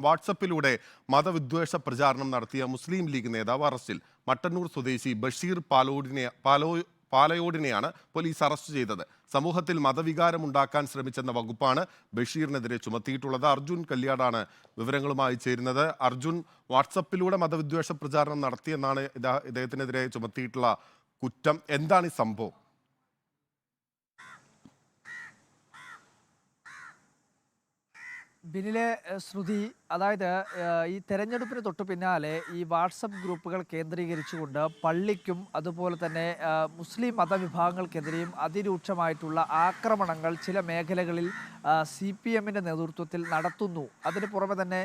വാട്സപ്പിലൂടെ മതവിദ്വേഷ പ്രചാരണം നടത്തിയ മുസ്ലിം ലീഗ് നേതാവ് അറസ്റ്റിൽ. മട്ടന്നൂർ സ്വദേശി ബഷീർ പാലയോടിനെയാണ് പോലീസ് അറസ്റ്റ് ചെയ്തത്. സമൂഹത്തിൽ മതവികാരമുണ്ടാക്കാൻ ശ്രമിച്ചെന്ന വകുപ്പാണ് ബഷീറിനെതിരെ ചുമത്തിയിട്ടുള്ളത്. അർജുൻ കല്യാടാണ് വിവരങ്ങളുമായി ചേരുന്നത്. അർജുൻ, വാട്സപ്പിലൂടെ മതവിദ്വേഷ പ്രചാരണം നടത്തിയെന്നാണ് ഇദ്ദേഹത്തിനെതിരെ ചുമത്തിയിട്ടുള്ള കുറ്റം. എന്താണ് ഈ സംഭവം? ബിനിലെ ശ്രുതി, അതായത് ഈ തെരഞ്ഞെടുപ്പിന് തൊട്ടു പിന്നാലെ ഈ വാട്സപ്പ് ഗ്രൂപ്പുകൾ കേന്ദ്രീകരിച്ചുകൊണ്ട് പള്ളിക്കും അതുപോലെ തന്നെ മുസ്ലിം മതവിഭാഗങ്ങൾക്കെതിരെയും അതിരൂക്ഷമായിട്ടുള്ള ആക്രമണങ്ങൾ ചില മേഖലകളിൽ CPMന്റെ നേതൃത്വത്തിൽ നടത്തുന്നു. അതിന് പുറമെ തന്നെ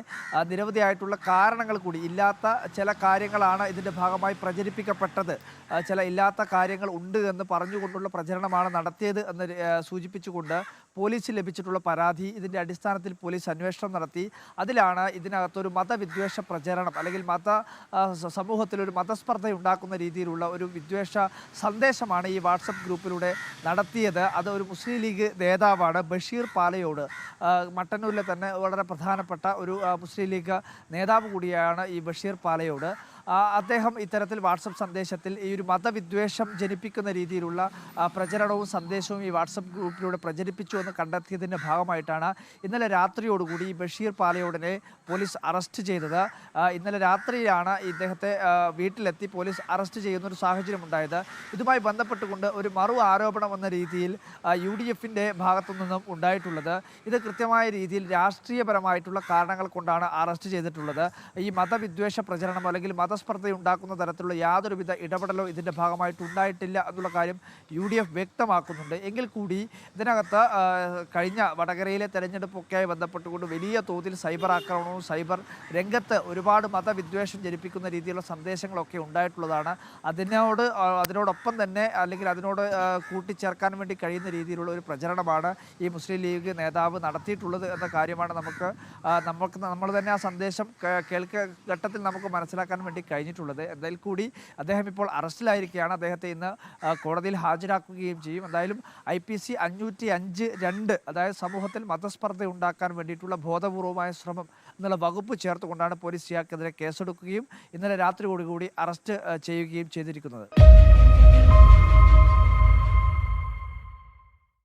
നിരവധിയായിട്ടുള്ള കാരണങ്ങൾ കൂടി, ഇല്ലാത്ത ചില കാര്യങ്ങളാണ് ഇതിൻ്റെ ഭാഗമായി പ്രചരിപ്പിക്കപ്പെട്ടത്, ചില ഇല്ലാത്ത കാര്യങ്ങൾ ഉണ്ട് എന്ന് പറഞ്ഞുകൊണ്ടുള്ള പ്രചരണമാണ് നടത്തിയത് എന്ന് സൂചിപ്പിച്ചുകൊണ്ട് പോലീസിൽ ലഭിച്ചിട്ടുള്ള പരാതി, ഇതിൻ്റെ അടിസ്ഥാനത്തിൽ പോലീസ് അന്വേഷണം നടത്തി. അതിലാണ് ഇതിനകത്തൊരു മതവിദ്വേഷ പ്രചരണം അല്ലെങ്കിൽ സമൂഹത്തിലൊരു മതസ്പർദ്ധ ഉണ്ടാക്കുന്ന രീതിയിലുള്ള ഒരു വിദ്വേഷ സന്ദേശമാണ് ഈ വാട്സപ്പ് ഗ്രൂപ്പിലൂടെ നടത്തിയത്. അത് ഒരു മുസ്ലിം ലീഗ് നേതാവാണ് ബഷീർ പാലയോട്, മട്ടന്നൂരിലെ തന്നെ വളരെ പ്രധാനപ്പെട്ട ഒരു മുസ്ലിം ലീഗ് നേതാവ് കൂടിയാണ് ഈ ബഷീർ പാലയോട്. അദ്ദേഹം ഇത്തരത്തിൽ വാട്സപ്പ് സന്ദേശത്തിൽ ഈ ഒരു മതവിദ്വേഷം ജനിപ്പിക്കുന്ന രീതിയിലുള്ള പ്രചരണവും സന്ദേശവും ഈ വാട്സപ്പ് ഗ്രൂപ്പിലൂടെ പ്രചരിപ്പിച്ചു എന്ന് കണ്ടെത്തിയതിൻ്റെ ഭാഗമായിട്ടാണ് ഇന്നലെ രാത്രിയോടുകൂടി ഈ ബഷീർ പാലയോടിനെ പോലീസ് അറസ്റ്റ് ചെയ്തത്. ഇന്നലെ രാത്രിയിലാണ് ഇദ്ദേഹത്തെ വീട്ടിലെത്തി പോലീസ് അറസ്റ്റ് ചെയ്യുന്നൊരു സാഹചര്യം ഉണ്ടായത്. ഇതുമായി ബന്ധപ്പെട്ടുകൊണ്ട് ഒരു മറു ആരോപണം എന്ന രീതിയിൽ UDFന്റെ ഭാഗത്തു നിന്നും ഉണ്ടായിട്ടുള്ളത്. ഇത് കൃത്യമായ രീതിയിൽ രാഷ്ട്രീയപരമായിട്ടുള്ള കാരണങ്ങൾ കൊണ്ടാണ് അറസ്റ്റ് ചെയ്തിട്ടുള്ളത്. ഈ മതവിദ്വേഷ പ്രചരണം അല്ലെങ്കിൽ സ്പർദ്ധയുണ്ടാക്കുന്ന തരത്തിലുള്ള യാതൊരുവിധ ഇടപെടലോ ഇതിൻ്റെ ഭാഗമായിട്ട് ഉണ്ടായിട്ടില്ല എന്നുള്ള കാര്യം UDF വ്യക്തമാക്കുന്നുണ്ട്. എങ്കിൽ കൂടി ഇതിനകത്ത് കഴിഞ്ഞ വടകരയിലെ തെരഞ്ഞെടുപ്പൊക്കെയായി ബന്ധപ്പെട്ടുകൊണ്ട് വലിയ തോതിൽ സൈബർ ആക്രമണവും സൈബർ രംഗത്ത് ഒരുപാട് മതവിദ്വേഷം ജനിപ്പിക്കുന്ന രീതിയിലുള്ള സന്ദേശങ്ങളൊക്കെ ഉണ്ടായിട്ടുള്ളതാണ്. അതിനോടൊപ്പം തന്നെ അല്ലെങ്കിൽ അതിനോട് കൂട്ടിച്ചേർക്കാൻ വേണ്ടി കഴിയുന്ന രീതിയിലുള്ള ഒരു പ്രചരണമാണ് ഈ മുസ്ലിം ലീഗ് നേതാവ് നടത്തിയിട്ടുള്ളത് എന്ന കാര്യമാണ് നമ്മൾ തന്നെ ആ സന്ദേശം ഘട്ടത്തിൽ നമുക്ക് മനസ്സിലാക്കാൻ വേണ്ടി കഴിഞ്ഞിട്ടുള്ളത്. എന്തായാലും കൂടി അദ്ദേഹം ഇപ്പോൾ അറസ്റ്റിലായിരിക്കുകയാണ്. അദ്ദേഹത്തെ ഇന്ന് കോടതിയിൽ ഹാജരാക്കുകയും ചെയ്യും. എന്തായാലും IPC 505(2) അതായത് സമൂഹത്തിൽ മതസ്പർദ്ധ ഉണ്ടാക്കാൻ വേണ്ടിയിട്ടുള്ള ബോധപൂർവമായ ശ്രമം എന്നുള്ള വകുപ്പ് ചേർത്തുകൊണ്ടാണ് പോലീസ് ഇയാൾക്കെതിരെ കേസെടുക്കുകയും ഇന്നലെ രാത്രിയോടുകൂടി അറസ്റ്റ് ചെയ്യുകയും ചെയ്തിരിക്കുന്നത്.